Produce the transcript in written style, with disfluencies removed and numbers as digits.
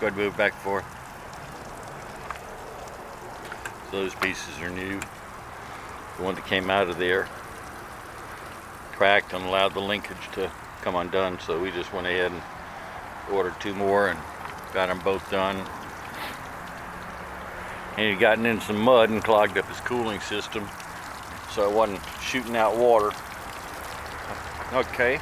Go ahead and move back and forth. So those pieces are new. The one that came out of there cracked and allowed the linkage to come undone, so we just went ahead and ordered 2 more and got them both done. And he'd gotten in some mud and clogged up his cooling system, so it wasn't shooting out water. Okay.